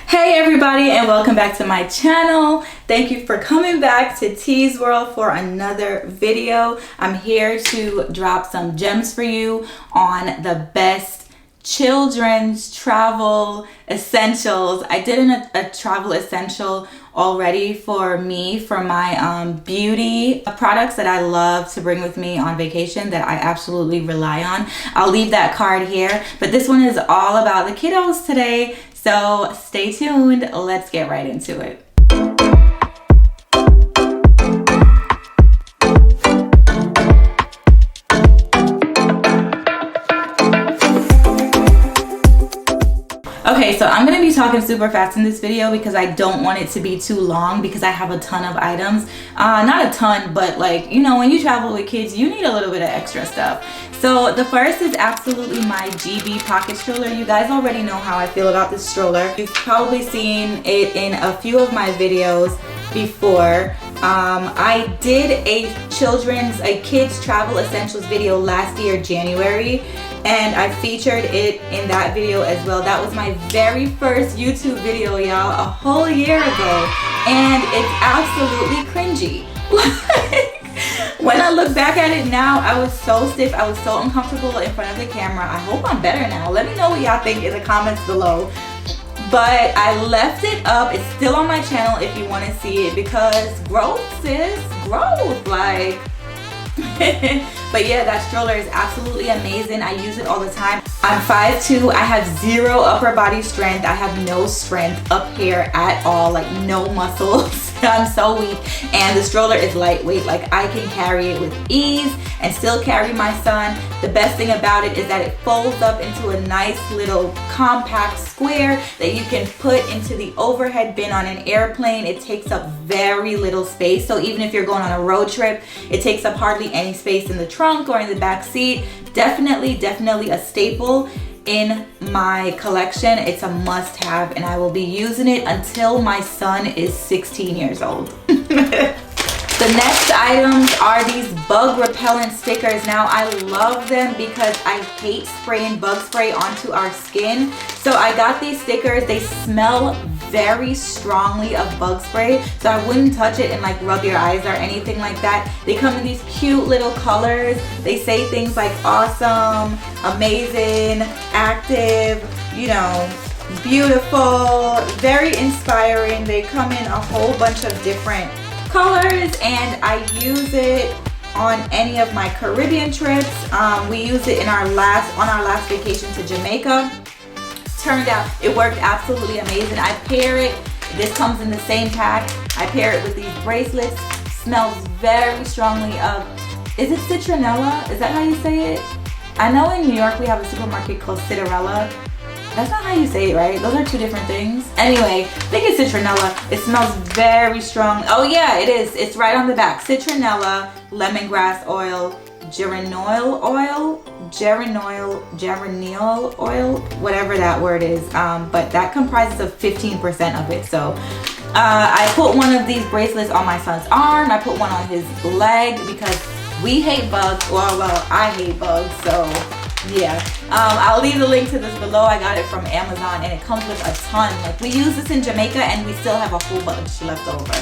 Hey everybody, and welcome back to my channel. Thank you for coming back to T's World for another video. I'm here to drop some gems for you on the best children's travel essentials. I did a travel essential already for me, for my beauty products that I love to bring with me on vacation that I absolutely rely on. I'll leave that card here, but this one is all about the kiddos today. So stay tuned, let's get right into it. Okay, so I'm gonna be talking super fast in this video because I don't want it to be too long because I have a ton of items. Not a ton, but like, you know, when you travel with kids, you need a little bit of extra stuff. So the first is absolutely my GB Pockit Stroller. You guys already know how I feel about this stroller. You've probably seen it in a few of my videos before. I did a kids travel essentials video last year, January, and I featured it in that video as well. That was my very first YouTube video, y'all, a whole year ago, and it's absolutely cringy. When I look back at it now, I was so stiff, I was so uncomfortable in front of the camera. I hope I'm better now. Let me know what y'all think in the comments below. But I left it up. It's still on my channel if you want to see it because growth, sis, growth, like. But yeah, that stroller is absolutely amazing. I use it all the time. I'm 5'2", I have zero upper body strength. I have no strength up here at all, like no muscles. I'm so weak, and the stroller is lightweight. Like, I can carry it with ease and still carry my son. The best thing about it is that it folds up into a nice little compact square that you can put into the overhead bin on an airplane. It takes up very little space, so even if you're going on a road trip, it takes up hardly any space in the trunk or in the back seat. Definitely a staple in my collection. It's a must-have, and I will be using it until my son is 16 years old. The next items are these bug repellent stickers. Now, I love them because I hate spraying bug spray onto our skin. So I got these stickers. They smell very strongly of bug spray, so I wouldn't touch it and like rub your eyes or anything like that. They come in these cute little colors. They say things like awesome, amazing, active, you know, beautiful, very inspiring. They come in a whole bunch of different colors, and I use it on any of my Caribbean trips. We used it on our last vacation to Jamaica. Turned out it worked absolutely amazing. I pair it, this comes in the same pack, I pair it with these bracelets. Smells very strongly of, is it citronella? Is that how you say it? I know in New York we have a supermarket called Citarella. That's not how you say it, right? Those are two different things. Anyway, I think it's citronella. It smells very strong. Oh yeah, it is. It's right on the back. Citronella, lemongrass oil, geraniol oil, whatever that word is. But that comprises of 15% of it. So I put one of these bracelets on my son's arm. I put one on his leg because we hate bugs. Well, I hate bugs, so yeah. I'll leave the link to this below. I got it from Amazon, and it comes with a ton. Like, we use this in Jamaica, and we still have a whole bunch left over.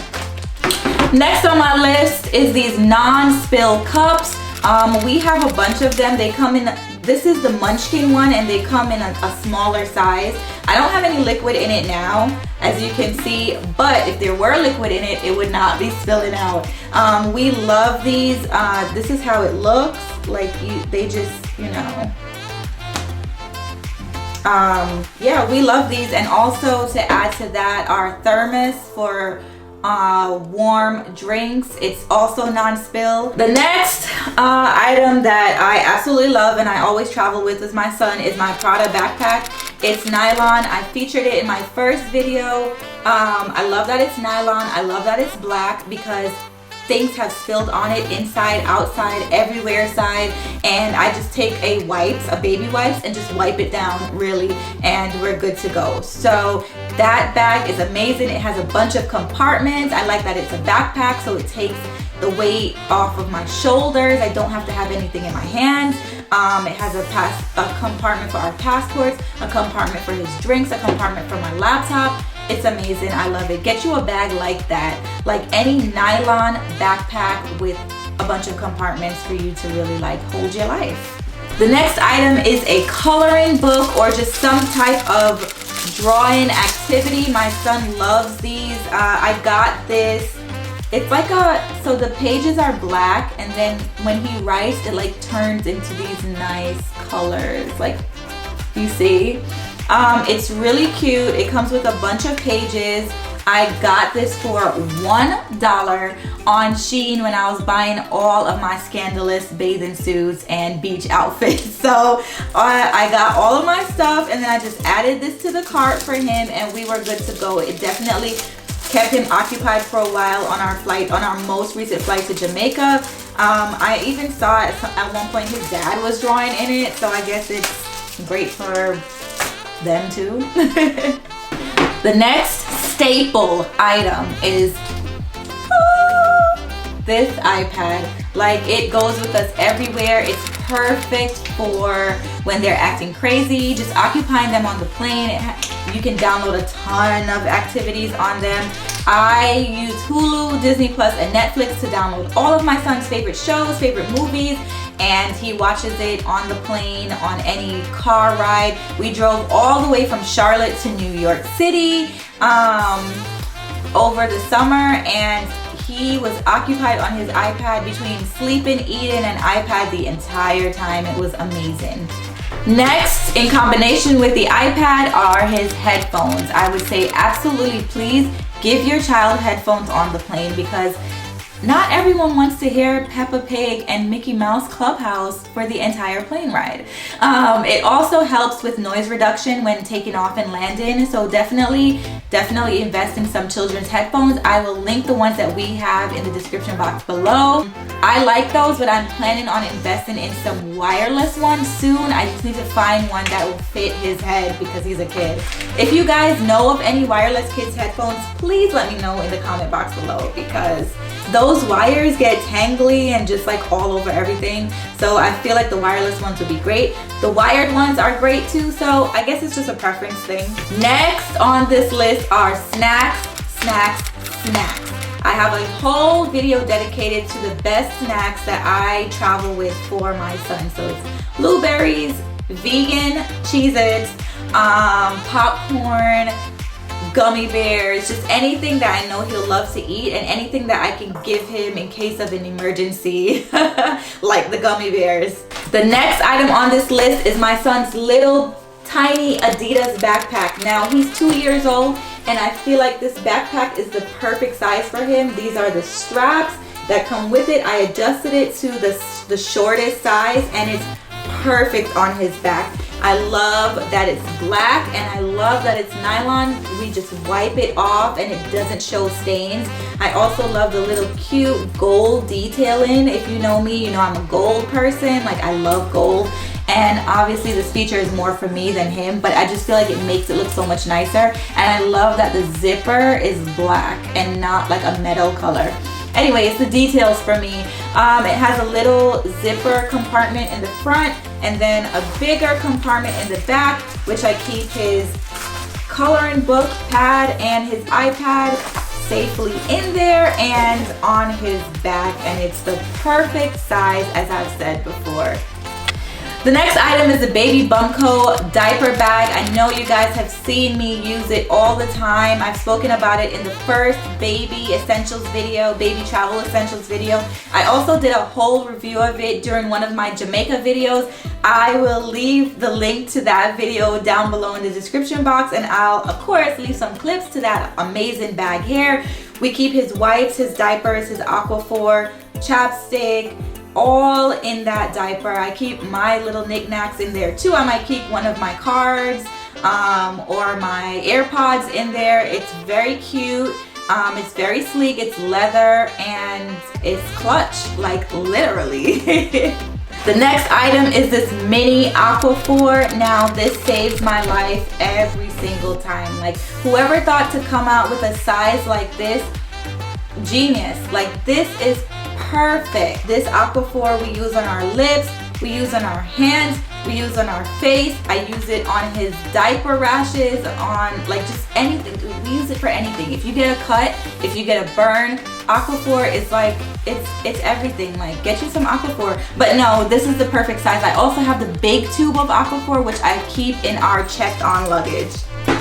Next on my list is these non-spill cups. We have a bunch of them. They come in, this is the Munchkin one, and they come in a smaller size. I don't have any liquid in it now, as you can see, but if there were liquid in it, it would not be spilling out. We love these. This is how it looks. Like, they just, you know. Yeah, we love these. And also, to add to that, our thermos for warm drinks. It's also non-spill. The next item that I absolutely love and I always travel with my son is my Prada backpack. It's nylon. I featured it in my first video. I love that it's nylon. I love that it's black because things have spilled on it, inside, outside, everywhere side, and I just take a baby wipes, and just wipe it down really, and we're good to go. So that bag is amazing. It has a bunch of compartments. I like that it's a backpack, so it takes the weight off of my shoulders. I don't have to have anything in my hands. It has a compartment for our passports, a compartment for his drinks, a compartment for my laptop, It's amazing. I love it. Get you a bag like that, like any nylon backpack with a bunch of compartments for you to really like hold your life. The next item is a coloring book or just some type of drawing activity. My son loves these. I got this. It's like so the pages are black, and then when he writes, it like turns into these nice colors. Like, you see? It's really cute. It comes with a bunch of pages. I got this for $1 on Shein when I was buying all of my scandalous bathing suits and beach outfits. So I got all of my stuff, and then I just added this to the cart for him, and we were good to go. It definitely kept him occupied for a while on our flight, on our most recent flight to Jamaica. I even saw at one point his dad was drawing in it, so I guess it's great for them too. The next staple item is this iPad. Like, it goes with us everywhere. It's perfect for when they're acting crazy, just occupying them on the plane. You can download a ton of activities on them. I use Hulu, Disney Plus, and Netflix to download all of my son's favorite shows, favorite movies, and he watches it on the plane, on any car ride. We drove all the way from Charlotte to New York City over the summer, and he was occupied on his iPad between sleeping, eating, and iPad the entire time. It was amazing. Next, in combination with the iPad, are his headphones. I would say absolutely please give your child headphones on the plane, because not everyone wants to hear Peppa Pig and Mickey Mouse Clubhouse for the entire plane ride. It also helps with noise reduction when taking off and landing, so definitely invest in some children's headphones. I will link the ones that we have in the description box below. I like those, but I'm planning on investing in some wireless ones soon. I just need to find one that will fit his head because he's a kid. If you guys know of any wireless kids headphones, please let me know in the comment box below, because those wires get tangly and just like all over everything. So I feel like the wireless ones would be great. The wired ones are great too, so I guess it's just a preference thing. Next on this list are snacks. I have a whole video dedicated to the best snacks that I travel with for my son. So it's blueberries, vegan Cheez-Its, popcorn, gummy bears, just anything that I know he'll love to eat, and anything that I can give him in case of an emergency, like the gummy bears. The next item on this list is my son's little tiny Adidas backpack. Now, he's 2 years old, and I feel like this backpack is the perfect size for him. These are the straps that come with it. I adjusted it to the shortest size, and it's perfect on his back. I love that it's black, and I love that it's nylon. We just wipe it off and it doesn't show stains. I also love the little cute gold detailing. If you know me, you know I'm a gold person. Like, I love gold. And obviously this feature is more for me than him, but I just feel like it makes it look so much nicer. And I love that the zipper is black and not like a metal color. Anyway, it's the details for me. It has a little zipper compartment in the front, and then a bigger compartment in the back, which I keep his coloring book pad and his iPad safely in there and on his back, and it's the perfect size, as I've said before. The next item is the baby Bumco diaper bag. I know you guys have seen me use it all the time. I've spoken about it in the first baby essentials video, baby travel essentials video. I also did a whole review of it during one of my Jamaica videos. I will leave the link to that video down below in the description box, and I'll of course leave some clips to that amazing bag here. We keep his wipes, his diapers, his Aquaphor, chapstick, all in that diaper. I keep my little knickknacks in there too. I might keep one of my cards or my AirPods in there. It's very cute. It's very sleek. It's leather and it's clutch, like literally. The next item is this mini Aquaphor. Now, this saves my life every single time. Like, whoever thought to come out with a size like this, genius. Like, this is perfect. This Aquaphor we use on our lips, we use on our hands, we use on our face. I use it on his diaper rashes, on like just anything. We use it for anything. If you get a cut, if you get a burn, Aquaphor is like, it's everything. Like, get you some Aquaphor. But no, this is the perfect size. I also have the big tube of Aquaphor, which I keep in our checked on luggage.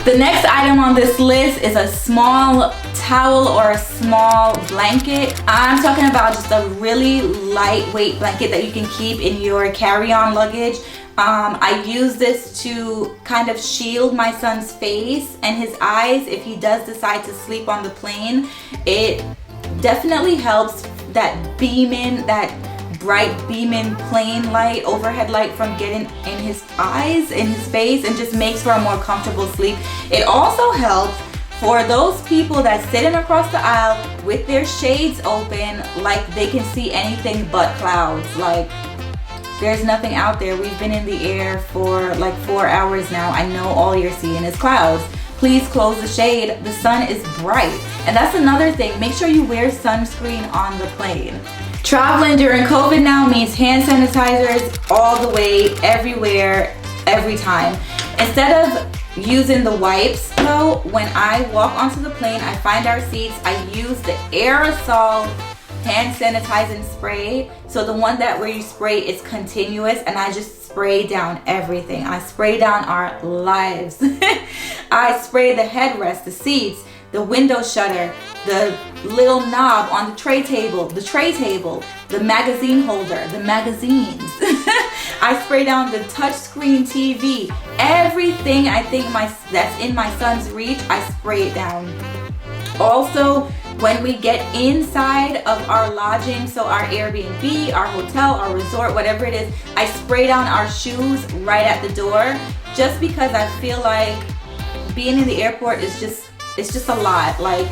The next item on this list is a small towel or a small blanket. I'm talking about just a really lightweight blanket that you can keep in your carry-on luggage. I use this to kind of shield my son's face and his eyes if he does decide to sleep on the plane. It definitely helps that beaming, that bright beaming plane light, overhead light from getting in his eyes, in his face, and just makes for a more comfortable sleep. It also helps for those people that sitting across the aisle with their shades open, like they can see anything but clouds. Like, there's nothing out there. We've been in the air for like 4 hours now. I know all you're seeing is clouds. Please close the shade. The sun is bright. And that's another thing. Make sure you wear sunscreen on the plane. Traveling during COVID now means hand sanitizers all the way, everywhere, every time. Instead of using the wipes though, when I walk onto the plane, I find our seats, I use the aerosol hand sanitizing spray. So the one that where you spray is continuous, and I just spray down everything. I spray down our lives. I spray the headrest, the seats, the window shutter, the little knob on the tray table, the magazine holder, the magazines. I spray down the touchscreen TV. Everything I think that's in my son's reach, I spray it down. Also, when we get inside of our lodging, so our Airbnb, our hotel, our resort, whatever it is, I spray down our shoes right at the door, just because I feel like being in the airport is just a lot. Like,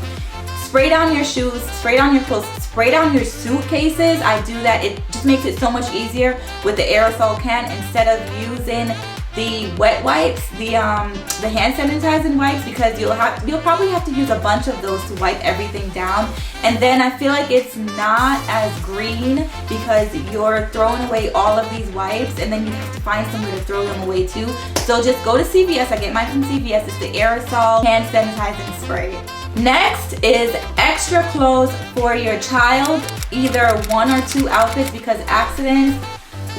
spray down your shoes, spray down your clothes, spray down your suitcases. I do that. It just makes it so much easier with the aerosol can instead of using the wet wipes, the hand sanitizing wipes, because you'll probably have to use a bunch of those to wipe everything down. And then I feel like it's not as green because you're throwing away all of these wipes, and then you have to find somewhere to throw them away too. So just go to CVS. I get mine from CVS. It's the aerosol hand sanitizing spray. Next is extra clothes for your child, either 1 or 2 outfits, because accidents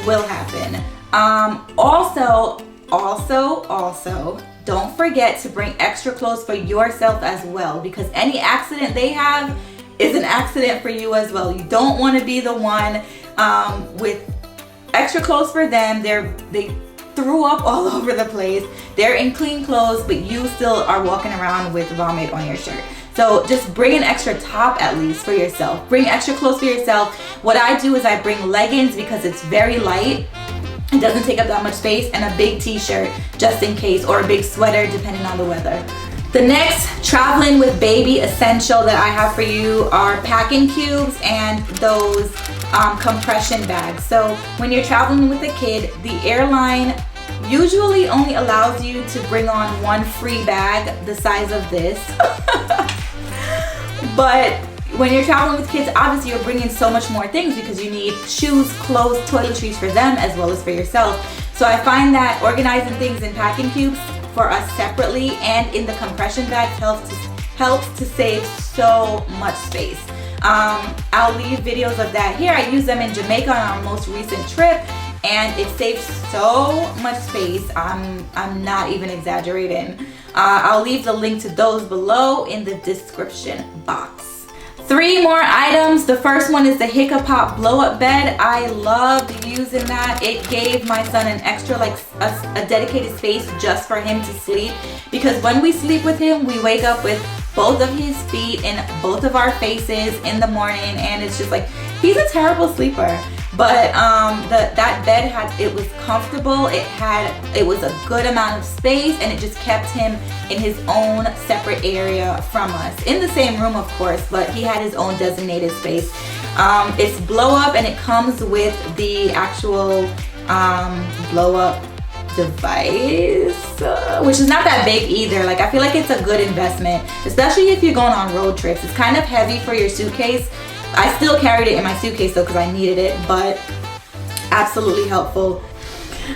will happen. Also, don't forget to bring extra clothes for yourself as well, because any accident they have is an accident for you as well. You don't want to be the one with extra clothes for them. They threw up all over the place. They're in clean clothes, but you still are walking around with vomit on your shirt. So just bring an extra top at least for yourself. Bring extra clothes for yourself. What I do is I bring leggings because it's very light. It doesn't take up that much space, and a big t-shirt just in case, or a big sweater depending on the weather. The next traveling with baby essential that I have for you are packing cubes and those compression bags. So when you're traveling with a kid, the airline usually only allows you to bring on 1 free bag the size of this. But when you're traveling with kids, obviously you're bringing so much more things because you need shoes, clothes, toiletries for them as well as for yourself. So I find that organizing things in packing cubes for us separately and in the compression bags helps to save so much space. I'll leave videos of that here. I use them in Jamaica on our most recent trip, and it saves so much space. I'm not even exaggerating. I'll leave the link to those below in the description box. 3 more items. The first one is the Hiccapop blow-up bed. I loved using that. It gave my son an extra, like a dedicated space just for him to sleep, because when we sleep with him, we wake up with both of his feet in both of our faces in the morning, and it's just like, he's a terrible sleeper. But that bed it was comfortable, it was a good amount of space, and it just kept him in his own separate area from us. In the same room, of course, but he had his own designated space. It's blow up, and it comes with the actual blow up device, which is not that big either. Like, I feel like it's a good investment, especially if you're going on road trips. It's kind of heavy for your suitcase. I still carried it in my suitcase though because I needed it, but absolutely helpful.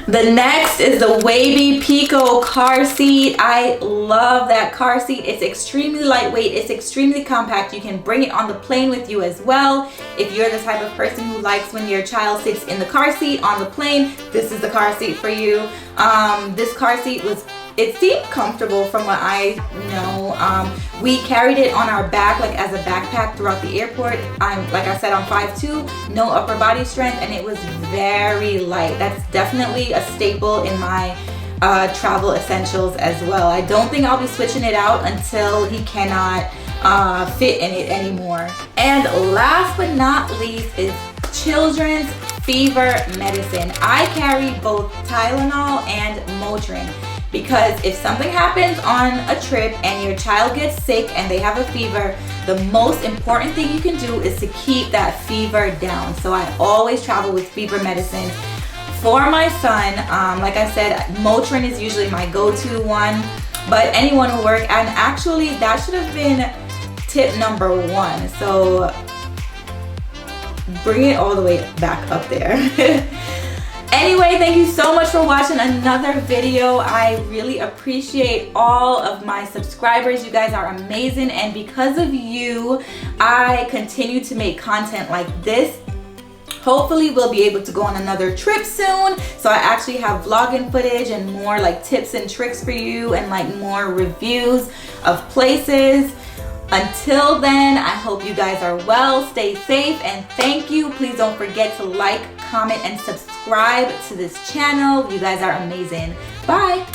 The next is the WayB Pico car seat. I love that car seat. It's extremely lightweight. It's extremely compact. You can bring it on the plane with you as well. If you're the type of person who likes when your child sits in the car seat on the plane, this is the car seat for you. This car seat it seemed comfortable from what I know. We carried it on our back like as a backpack throughout the airport. Like I said, I'm 5'2", no upper body strength, and it was very light. That's definitely a staple in my travel essentials as well. I don't think I'll be switching it out until he cannot fit in it anymore. And last but not least is children's fever medicine. I carry both Tylenol and Motrin, because if something happens on a trip and your child gets sick and they have a fever, the most important thing you can do is to keep that fever down. So I always travel with fever medicine. For my son, like I said, Motrin is usually my go-to one, but anyone will work. And actually that should have been tip number 1. So bring it all the way back up there. Anyway, thank you so much for watching another video. I really appreciate all of my subscribers. You guys are amazing, and because of you, I continue to make content like this. Hopefully we'll be able to go on another trip soon, so I actually have vlogging footage and more like tips and tricks for you, and like more reviews of places. Until then, I hope you guys are well, stay safe, and thank you. Please don't forget to like, comment, and subscribe to this channel. You guys are amazing. Bye.